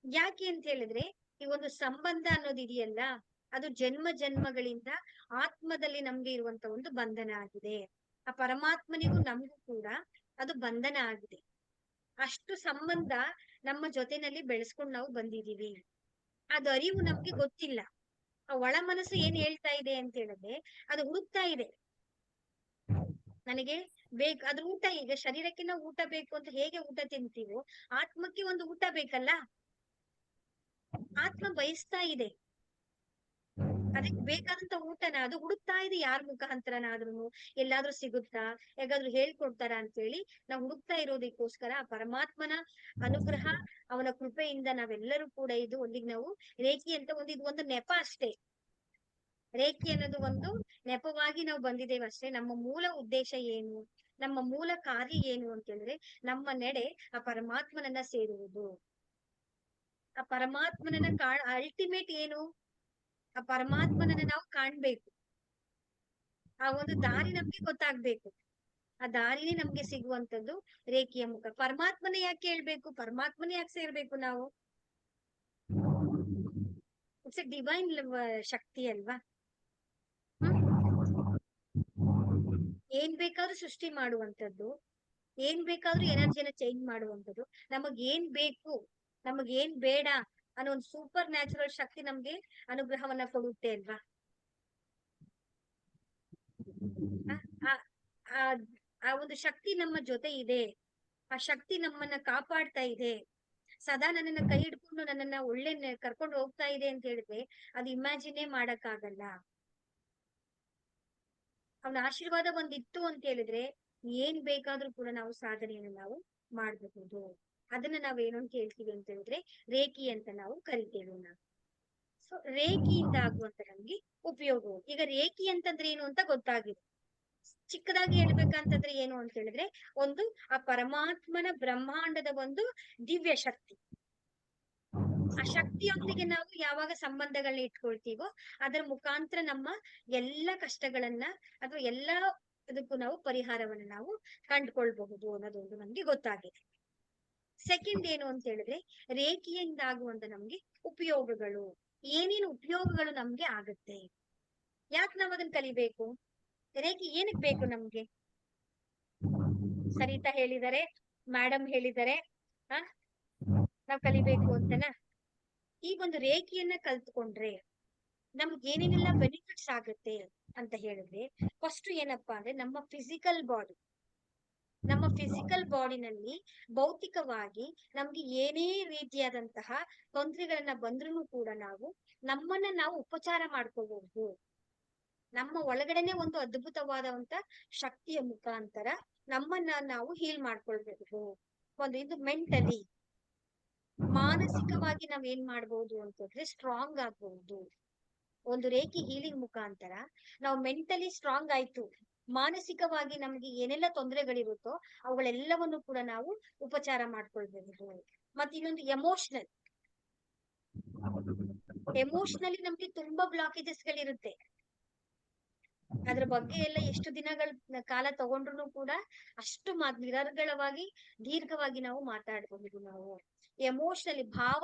ಯಾಕೆ ಅಂತ ಹೇಳಿದ್ರೆ ಈ ಒಂದು ಸಂಬಂಧ ಅನ್ನೋದು ಇದೆಯಲ್ಲ, ಅದು ಜನ್ಮ ಜನ್ಮಗಳಿಂದ ಆತ್ಮದಲ್ಲಿ ನಮ್ಗೆ ಇರುವಂತ ಒಂದು ಬಂಧನ ಆಗಿದೆ. ಆ ಪರಮಾತ್ಮನಿಗೂ ನಮಗೂ ಕೂಡ ಅದು ಬಂಧನ ಆಗಿದೆ. ಅಷ್ಟು ಸಂಬಂಧ ನಮ್ಮ ಜೊತೆನಲ್ಲಿ ಬೆಳೆಸ್ಕೊಂಡು ನಾವು ಬಂದಿದೀವಿ. ಅದು ಅರಿವು ನಮ್ಗೆ ಗೊತ್ತಿಲ್ಲ. ಆ ಒಳ ಮನಸ್ಸು ಏನ್ ಹೇಳ್ತಾ ಇದೆ ಅಂತ ಹೇಳಿದ್ರೆ ಅದು ಹುಡುಕ್ತಾ ಇದೆ, ನನಗೆ ಬೇಕು ಅದ್ರ ಊಟ. ಈಗ ಶರೀರಕ್ಕೆ ನಾವು ಊಟ ಬೇಕು ಅಂತ ಹೇಗೆ ಊಟ ತಿಂತೀವೋ, ಆತ್ಮಕ್ಕೆ ಒಂದು ಊಟ ಬೇಕಲ್ಲ, ಆತ್ಮ ಬಯಸ್ತಾ ಇದೆ. ಅದಕ್ಕೆ ಬೇಕಾದಂತ ಊಟನ ಅದು ಹುಡುಕ್ತಾ ಇದೆ. ಯಾರ ಮುಖಾಂತರನಾದ್ರೂ ಎಲ್ಲಾದ್ರೂ ಸಿಗುತ್ತಾ, ಹೇಗಾದ್ರೂ ಹೇಳ್ಕೊಡ್ತಾರ ಅಂತ ಹೇಳಿ ನಾವು ಹುಡುಕ್ತಾ ಇರೋದಕ್ಕೋಸ್ಕರ ಆ ಪರಮಾತ್ಮನ ಅನುಗ್ರಹ, ಅವನ ಕೃಪೆಯಿಂದ ನಾವೆಲ್ಲರೂ ಕೂಡ ಇದು ಒಂದಿಗೆ ನಾವು ರೇಖಿ ಅಂತ ಇದು ಒಂದು ನೆಪ ಅಷ್ಟೇ. ರೇಖಿ ಅನ್ನೋದು ಒಂದು ನೆಪವಾಗಿ ನಾವು ಬಂದಿದ್ದೇವೆ ಅಷ್ಟೇ. ನಮ್ಮ ಮೂಲ ಉದ್ದೇಶ ಏನು, ನಮ್ಮ ಮೂಲ ಕಾರ್ಯ ಏನು ಅಂತ ಹೇಳಿದ್ರೆ ನಮ್ಮ ನಡೆ ಆ ಪರಮಾತ್ಮನನ್ನ ಸೇರುವುದು. ಆ ಪರಮಾತ್ಮನನ್ನ ಅಲ್ಟಿಮೇಟ್ ಏನು, ಆ ಪರಮಾತ್ಮನನ್ನ ನಾವು ಕಾಣ್ಬೇಕು. ಆ ಒಂದು ದಾರಿ ನಮ್ಗೆ ಗೊತ್ತಾಗ್ಬೇಕು. ಆ ದಾರಿನೇ ನಮ್ಗೆ ಸಿಗುವಂತದ್ದು ರೇಖೆಯ ಮುಖ. ಪರಮಾತ್ಮನೇ ಯಾಕೆ ಹೇಳ್ಬೇಕು, ಪರಮಾತ್ಮನೇ ಯಾಕೆ ಸೇರ್ಬೇಕು ನಾವು? ಇಟ್ಸ್ ಎ ಡಿವೈನ್ ಶಕ್ತಿ ಅಲ್ವಾ? ಏನ್ ಬೇಕಾದ್ರೂ ಸೃಷ್ಟಿ ಮಾಡುವಂತದ್ದು, ಏನ್ ಬೇಕಾದ್ರೂ ಎನರ್ಜಿನ ಚೇಂಜ್ ಮಾಡುವಂತದ್ದು, ನಮಗ್ ಏನ್ ಬೇಕು, ನಮಗ್ ಏನ್ ಬೇಡ ಅನ್ನೋ ಒಂದು ಸೂಪರ್ ನ್ಯಾಚುರಲ್ ಶಕ್ತಿ ನಮ್ಗೆ ಅನುಗ್ರಹವನ್ನ ಕೊಡುತ್ತೆ ಅಲ್ವಾ? ಆ ಒಂದು ಶಕ್ತಿ ನಮ್ಮ ಜೊತೆ ಇದೆ. ಆ ಶಕ್ತಿ ನಮ್ಮನ್ನ ಕಾಪಾಡ್ತಾ ಇದೆ, ಸದಾ ನನ್ನನ್ನ ಕೈ ಹಿಡ್ಕೊಂಡು ನನ್ನನ್ನ ಒಳ್ಳೆ ಕರ್ಕೊಂಡು ಹೋಗ್ತಾ ಇದೆ ಅಂತ ಹೇಳಿದ್ರೆ ಅದು ಇಮ್ಯಾಜಿನೇ ಮಾಡಕ್ ಆಗಲ್ಲ. ಅವನ ಆಶೀರ್ವಾದ ಒಂದಿತ್ತು ಅಂತ ಹೇಳಿದ್ರೆ ಏನ್ ಬೇಕಾದ್ರೂ ಕೂಡ ನಾವು ಸಾಧನೆಯನ್ನು ನಾವು ಮಾಡಬಹುದು. ಅದನ್ನ ನಾವ್ ಏನು ಅಂತ ಹೇಳ್ತೀವಿ ಅಂತ ಹೇಳಿದ್ರೆ ರೇಖಿ ಅಂತ ನಾವು ಕರಿತೇವೆ ನಾವು. ಸೊ ರೇಖಿಯಿಂದ ಆಗುವಂತ ನಮ್ಗೆ ಉಪಯೋಗ. ಈಗ ರೇಖಿ ಅಂತಂದ್ರೆ ಏನು ಅಂತ ಗೊತ್ತಾಗಿದೆ. ಚಿಕ್ಕದಾಗಿ ಹೇಳ್ಬೇಕಂತಂದ್ರೆ ಏನು ಅಂತ ಹೇಳಿದ್ರೆ ಒಂದು ಆ ಪರಮಾತ್ಮನ ಬ್ರಹ್ಮಾಂಡದ ಒಂದು ದಿವ್ಯ ಶಕ್ತಿ. ಆ ಶಕ್ತಿಯೊಂದಿಗೆ ನಾವು ಯಾವಾಗ ಸಂಬಂಧಗಳನ್ನ ಇಟ್ಕೊಳ್ತೀವೋ ಅದರ ಮುಖಾಂತರ ನಮ್ಮ ಎಲ್ಲ ಕಷ್ಟಗಳನ್ನ ಅಥವಾ ಎಲ್ಲಾ ಇದಕ್ಕೂ ನಾವು ಪರಿಹಾರವನ್ನ ನಾವು ಕಂಡುಕೊಳ್ಬಹುದು ಅನ್ನೋದೊಂದು ನಮ್ಗೆ ಗೊತ್ತಾಗಿದೆ. ಸೆಕೆಂಡ್ ಏನು ಅಂತ ಹೇಳಿದ್ರೆ ರೇಖೆಯಿಂದ ಆಗುವಂತ ನಮ್ಗೆ ಉಪಯೋಗಗಳು. ಏನೇನು ಉಪಯೋಗಗಳು ನಮ್ಗೆ ಆಗುತ್ತೆ, ಯಾಕೆ ನಾವ್ ಅದನ್ನ ಕಲಿಬೇಕು, ರೇಖೆ ಏನಕ್ ಬೇಕು ನಮ್ಗೆ? ಸರಿತಾ ಹೇಳಿದಾರೆ, ಮೇಡಮ್ ಹೇಳಿದಾರೆ, ನಾವ್ ಕಲಿಬೇಕು ಅಂತನಾ? ಈ ಒಂದು ರೇಖೆಯನ್ನ ಕಲ್ತ್ಕೊಂಡ್ರೆ ನಮ್ಗೆ ಏನೇನೆಲ್ಲ ಬೆನಿಫಿಟ್ಸ್ ಆಗುತ್ತೆ ಅಂತ ಹೇಳಿದ್ರೆ ಫಸ್ಟ್ ಏನಪ್ಪಾ ಅಂದ್ರೆ ನಮ್ಮ ಫಿಸಿಕಲ್ ಬಾಡಿ, ನಮ್ಮ ಫಿಸಿಕಲ್ ಬಾಡಿನಲ್ಲಿ ಭೌತಿಕವಾಗಿ ನಮ್ಗೆ ಏನೇ ರೀತಿಯಾದಂತಹ ತೊಂದರೆಗಳನ್ನ ಬಂದ್ರೂ ಕೂಡ ನಾವು ನಮ್ಮನ್ನ ನಾವು ಉಪಚಾರ ಮಾಡ್ಕೋಬಹುದು. ನಮ್ಮ ಒಳಗಡೆನೆ ಒಂದು ಅದ್ಭುತವಾದಂತ ಶಕ್ತಿಯ ಮುಖಾಂತರ ನಮ್ಮನ್ನ ನಾವು ಹೀಲ್ ಮಾಡ್ಕೊಳ್ಬೇಕು. ಇದು ಮೆಂಟಲಿ, ಮಾನಸಿಕವಾಗಿ ನಾವ್ ಏನ್ ಮಾಡ್ಬೋದು ಅಂತಂದ್ರೆ ಸ್ಟ್ರಾಂಗ್ ಆಗ್ಬಹುದು. ಒಂದು ರೇಖಿ ಹೀಲಿಂಗ್ ಮುಖಾಂತರ ನಾವು ಮೆಂಟಲಿ ಸ್ಟ್ರಾಂಗ್ ಆಯ್ತು, ಮಾನಸಿಕವಾಗಿ ನಮ್ಗೆ ಏನೆಲ್ಲ ತೊಂದರೆಗಳಿರುತ್ತೋ ಅವುಗಳೆಲ್ಲವನ್ನು ಕೂಡ ನಾವು ಉಪಚಾರ ಮಾಡ್ಕೊಳ್ಬಹುದು. ಮತ್ತೆ ಇನ್ನೊಂದು ಎಮೋಷನಲಿ ನಮ್ಗೆ ತುಂಬಾ ಬ್ಲಾಕೇಜಸ್ ಗಳಿರುತ್ತೆ. ಅದ್ರ ಬಗ್ಗೆ ಎಲ್ಲ ಎಷ್ಟು ದಿನಗಳ ಕಾಲ ತಗೊಂಡ್ರು ಕೂಡ ಅಷ್ಟು ನಿರರ್ಗಳವಾಗಿ ದೀರ್ಘವಾಗಿ ನಾವು ಮಾತಾಡಬಹುದು. ನಾವು ಎಮೋಷನಲಿ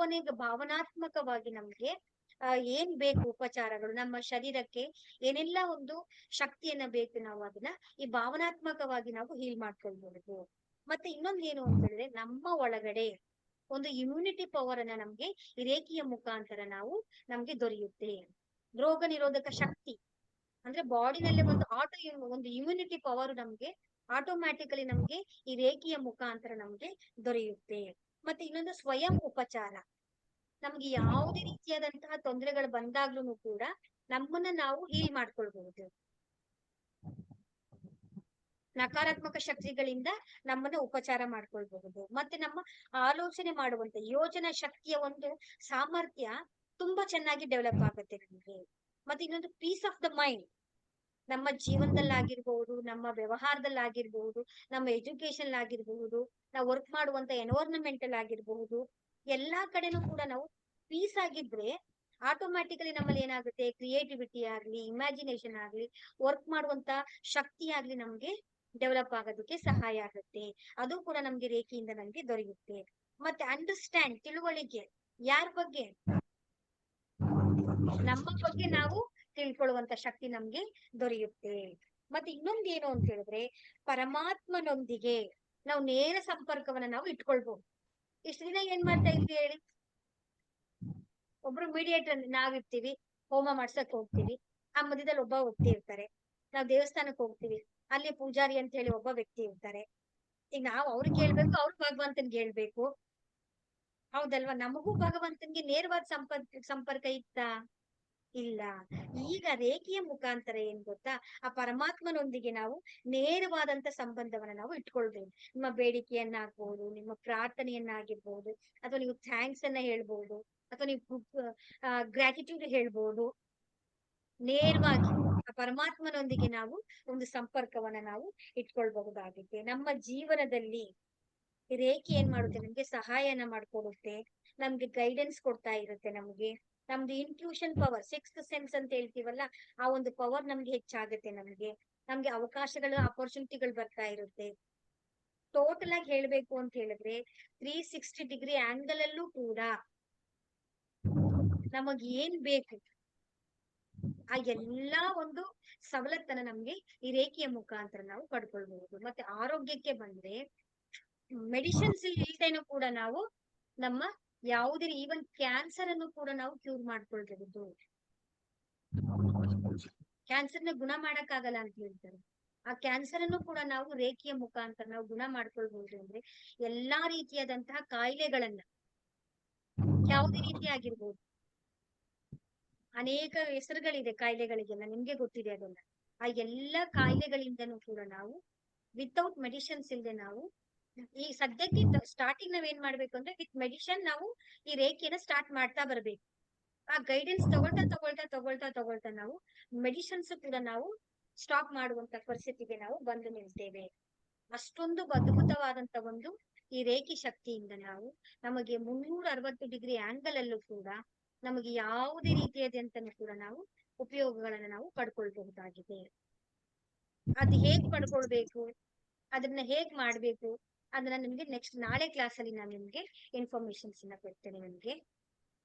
ಭಾವನಾತ್ಮಕವಾಗಿ ನಮ್ಗೆ ಏನ್ ಬೇಕು ಉಪಚಾರಗಳು, ನಮ್ಮ ಶರೀರಕ್ಕೆ ಏನೆಲ್ಲ ಒಂದು ಶಕ್ತಿಯನ್ನ ಬೇಕು, ನಾವು ಅದನ್ನ ಈ ಭಾವನಾತ್ಮಕವಾಗಿ ನಾವು ಹೀಲ್ ಮಾಡ್ಕೊಳ್ಬಹುದು. ಮತ್ತೆ ಇನ್ನೊಂದು ಏನು ಅಂತ ಹೇಳಿದ್ರೆ, ನಮ್ಮ ಒಳಗಡೆ ಒಂದು ಇಮ್ಯುನಿಟಿ ಪವರ್ ಅನ್ನ ನಮ್ಗೆ ಈ ರೇಖೆಯ ಮುಖಾಂತರ ನಮ್ಗೆ ದೊರೆಯುತ್ತೆ. ರೋಗ ನಿರೋಧಕ ಶಕ್ತಿ ಅಂದ್ರೆ ಬಾಡಿನಲ್ಲಿ ಒಂದು ಇಮ್ಯುನಿಟಿ ಪವರ್ ನಮ್ಗೆ ಆಟೋಮ್ಯಾಟಿಕಲಿ ನಮ್ಗೆ ಈ ರೇಖೆಯ ಮುಖಾಂತರ ನಮ್ಗೆ ದೊರೆಯುತ್ತೆ. ಮತ್ತೆ ಇನ್ನೊಂದು ಸ್ವಯಂ ಉಪಚಾರ, ನಮ್ಗೆ ಯಾವುದೇ ರೀತಿಯಾದಂತಹ ತೊಂದರೆಗಳು ಬಂದಾಗ್ಲೂ ಕೂಡ ನಮ್ಮನ್ನ ನಾವು ಹೀಲ್ ಮಾಡ್ಕೊಳ್ಬಹುದು. ನಕಾರಾತ್ಮಕ ಶಕ್ತಿಗಳಿಂದ ನಮ್ಮನ್ನ ಉಪಚಾರ ಮಾಡ್ಕೊಳ್ಬಹುದು. ಮತ್ತೆ ನಮ್ಮ ಆಲೋಚನೆ ಮಾಡುವಂತ ಯೋಜನಾ ಶಕ್ತಿಯ ಒಂದು ಸಾಮರ್ಥ್ಯ ತುಂಬಾ ಚೆನ್ನಾಗಿ ಡೆವಲಪ್ ಆಗುತ್ತೆ ನಮ್ಗೆ. ಮತ್ತೆ ಇನ್ನೊಂದು ಪೀಸ್ ಆಫ್ ದ ಮೈಂಡ್, ನಮ್ಮ ಜೀವನದಲ್ಲಾಗಿರ್ಬಹುದು, ನಮ್ಮ ವ್ಯವಹಾರದಲ್ಲಾಗಿರ್ಬಹುದು, ನಮ್ಮ ಎಜುಕೇಶನ್ ಆಗಿರ್ಬಹುದು, ನಾವು ವರ್ಕ್ ಮಾಡುವಂತ ಎನ್ವೈರನ್ಮೆಂಟ್ ಆಗಿರ್ಬಹುದು, ಎಲ್ಲಾ ಕಡೆನೂ ಕೂಡ ನಾವು ಪೀಸ್ ಆಗಿದ್ರೆ ಆಟೋಮ್ಯಾಟಿಕಲಿ ನಮ್ಮಲ್ಲಿ ಏನಾಗುತ್ತೆ, ಕ್ರಿಯೇಟಿವಿಟಿ ಆಗ್ಲಿ, ಇಮ್ಯಾಜಿನೇಷನ್ ಆಗ್ಲಿ, ವರ್ಕ್ ಮಾಡುವಂತ ಶಕ್ತಿ ಆಗ್ಲಿ ನಮ್ಗೆ ಡೆವಲಪ್ ಆಗೋದಕ್ಕೆ ಸಹಾಯ ಆಗುತ್ತೆ. ಅದು ಕೂಡ ನಮ್ಗೆ ರೇಖೆಯಿಂದ ನಮ್ಗೆ ದೊರೆಯುತ್ತೆ. ಮತ್ತೆ ಅಂಡರ್ಸ್ಟ್ಯಾಂಡ್, ತಿಳುವಳಿಕೆ, ಯಾರ ಬಗ್ಗೆ, ನಮ್ಮ ಬಗ್ಗೆ ನಾವು ತಿಳ್ಕೊಳ್ಳುವಂತ ಶಕ್ತಿ ನಮ್ಗೆ ದೊರೆಯುತ್ತೆ. ಮತ್ತೆ ಇನ್ನೊಂದು ಏನು ಅಂತ ಹೇಳಿದ್ರೆ, ಪರಮಾತ್ಮನೊಂದಿಗೆ ನಾವು ನೇರ ಸಂಪರ್ಕವನ್ನ ನಾವು ಇಟ್ಕೊಳ್ಬಹುದು. ಇಷ್ಟು ದಿನ ಏನ್ ಮಾಡ್ತಾ ಇದ್ವಿ ಹೇಳಿ, ಒಬ್ರು ಮೀಡಿಯೇಟರ್ ನಾವಿರ್ತೀವಿ, ಹೋಮ ಮಾಡ್ಸಕ್ ಹೋಗ್ತೀವಿ, ಆ ಮಧ್ಯದಲ್ಲಿ ಒಬ್ಬ ವ್ಯಕ್ತಿ ಇರ್ತಾರೆ. ನಾವ್ ದೇವಸ್ಥಾನಕ್ಕೆ ಹೋಗ್ತೀವಿ, ಅಲ್ಲಿ ಪೂಜಾರಿ ಅಂತ ಹೇಳಿ ಒಬ್ಬ ವ್ಯಕ್ತಿ ಇರ್ತಾರೆ. ಈಗ ನಾವು ಅವ್ರಿಗೆ ಹೇಳ್ಬೇಕು, ಅವ್ರು ಭಗವಂತನ್ಗೆ ಹೇಳ್ಬೇಕು, ಹೌದಲ್ವಾ? ನಮಗೂ ಭಗವಂತನ್ಗೆ ನೇರವಾದ ಸಂಪರ್ಕ ಇತ್ತಾ? ಇಲ್ಲ. ಈಗ ರೇಖೆಯ ಮುಖಾಂತರ ಏನ್ ಗೊತ್ತಾ, ಆ ಪರಮಾತ್ಮನೊಂದಿಗೆ ನಾವು ನೇರವಾದಂತ ಸಂಬಂಧವನ್ನ ನಾವು ಇಟ್ಕೊಳ್ಬೇಕು. ನಿಮ್ಮ ಬೇಡಿಕೆಯನ್ನಾಗ್ಬಹುದು, ನಿಮ್ಮ ಪ್ರಾರ್ಥನೆಯನ್ನಾಗಿರ್ಬಹುದು, ಅಥವಾ ನೀವು ಥ್ಯಾಂಕ್ಸ್ ಅನ್ನ ಹೇಳ್ಬಹುದು, ಅಥವಾ ನೀವು ಗ್ರಾಟಿಟ್ಯೂಡ್ ಹೇಳ್ಬಹುದು. ನೇರವಾಗಿ ಆ ಪರಮಾತ್ಮನೊಂದಿಗೆ ನಾವು ಒಂದು ಸಂಪರ್ಕವನ್ನ ನಾವು ಇಟ್ಕೊಳ್ಬಹುದಾಗಿದೆ. ನಮ್ಮ ಜೀವನದಲ್ಲಿ ರೇಖೆ ಏನ್ ಮಾಡುತ್ತೆ, ನಮ್ಗೆ ಸಹಾಯನ ಮಾಡ್ಕೊಡುತ್ತೆ, ನಮ್ಗೆ ಗೈಡೆನ್ಸ್ ಕೊಡ್ತಾ ಇರುತ್ತೆ. ನಮ್ದು ಇನ್ಟ್ಯೂಷನ್ ಪವರ್, ಸಿಕ್ಸ್ತ್ ಸೆನ್ಸ್ ಅಂತ ಹೇಳ್ತೀವಲ್ಲ, ಆ ಒಂದು ಪವರ್ ನಮ್ಗೆ ಹೆಚ್ಚಾಗುತ್ತೆ. ನಮ್ಗೆ ಅವಕಾಶಗಳು, ಅಪರ್ಚುನಿಟಿಗಳು ಬರ್ತಾ ಇರುತ್ತೆ. ಟೋಟಲ್ ಆಗಿ ಹೇಳ್ಬೇಕು ಅಂತ ಹೇಳಿದ್ರೆ 360 ಡಿಗ್ರಿ ಆಂಗಲ್ ಅಲ್ಲೂ ಕೂಡ ನಮಗ್ ಏನ್ ಬೇಕು ಆ ಎಲ್ಲಾ ಒಂದು ಸವಲತ್ತನ್ನ ನಮ್ಗೆ ಈ ರೇಖೆಯ ಮುಖಾಂತರ ನಾವು ಪಡ್ಕೊಳ್ಬಹುದು. ಮತ್ತೆ ಆರೋಗ್ಯಕ್ಕೆ ಬಂದ್ರೆ, ಮೆಡಿಸಿನ್ಸ್ ಇಲ್ದೇನೂ ಕೂಡ ನಾವು ನಮ್ಮ ಯಾವುದೇ ಈವನ್ ಕ್ಯಾನ್ಸರ್ ಅನ್ನು ಕೂಡ ನಾವು ಕ್ಯೂರ್ ಮಾಡ್ಕೊಳ್ಬಹುದು. ಕ್ಯಾನ್ಸರ್ ನ ಗುಣ ಮಾಡಕ್ಕಾಗಲ್ಲ ಅಂತ ಹೇಳ್ತಾರೆ. ಆ ಕ್ಯಾನ್ಸರ್ ಅನ್ನು ಕೂಡ ನಾವು ರೇಖೆಯ ಮುಖಾಂತರ ನಾವು ಗುಣ ಮಾಡ್ಕೊಳ್ಬಹುದು. ಅಂದ್ರೆ ಎಲ್ಲಾ ರೀತಿಯಾದಂತಹ ಕಾಯಿಲೆಗಳನ್ನ, ಯಾವುದೇ ರೀತಿ ಆಗಿರ್ಬೋದು, ಅನೇಕ ಹೆಸರುಗಳಿದೆ ಕಾಯಿಲೆಗಳಿಗೆಲ್ಲ, ನಿಮ್ಗೆ ಗೊತ್ತಿದೆ ಅದೆಲ್ಲ. ಆ ಎಲ್ಲಾ ಕಾಯಿಲೆಗಳಿಂದನೂ ಕೂಡ ನಾವು ವಿತೌಟ್ ಮೆಡಿಸಿನ್ಸ್ ಇಲ್ಲದೆ ನಾವು ಈ ಸದ್ಯಕ್ಕೆ ಸ್ಟಾರ್ಟಿಂಗ್ ನಾವ್ ಏನ್ ಮಾಡ್ಬೇಕು ಅಂದ್ರೆ, ವಿತ್ ಮೆಡಿಸಿನ್ ನಾವು ಈ ರೇಖೆನ ಸ್ಟಾರ್ಟ್ ಮಾಡ್ತಾ ಬರ್ಬೇಕು. ಆ ಗೈಡೆನ್ಸ್ ತಗೊಳ್ತಾ ನಾವು ಮೆಡಿಸಿನ್ಸ್ ಕೂಡ ನಾವು ಸ್ಟಾಪ್ ಮಾಡುವಂತ ಪರಿಸ್ಥಿತಿಗೆ ನಾವು ಬಂದು ನಿಲ್ತೇವೆ. ಅಷ್ಟೊಂದು ಅದ್ಭುತವಾದಂತ ಒಂದು ಈ ರೇಖೆ ಶಕ್ತಿಯಿಂದ ನಮಗೆ 360 ಡಿಗ್ರಿ ಆಂಗಲ್ ಅಲ್ಲೂ ಕೂಡ ನಮಗೆ ಯಾವುದೇ ರೀತಿಯಾದಂತನೂ ಕೂಡ ನಾವು ಉಪಯೋಗಗಳನ್ನ ನಾವು ಪಡ್ಕೊಳ್ಬಹುದಾಗಿದೆ. ಅದು ಹೇಗ್ ಪಡ್ಕೊಳ್ಬೇಕು, ಅದನ್ನ ಹೇಗ್ ಮಾಡ್ಬೇಕು, ಅದನ್ನ ನಿಮ್ಗೆ ನೆಕ್ಸ್ಟ್ ನಾಳೆ ಕ್ಲಾಸ್ ಅಲ್ಲಿ ನಾನು ನಿಮ್ಗೆ ಇನ್ಫಾರ್ಮೇಶನ್ಸ್ ಕೊಡ್ತೇನೆ ನಿಮ್ಗೆ.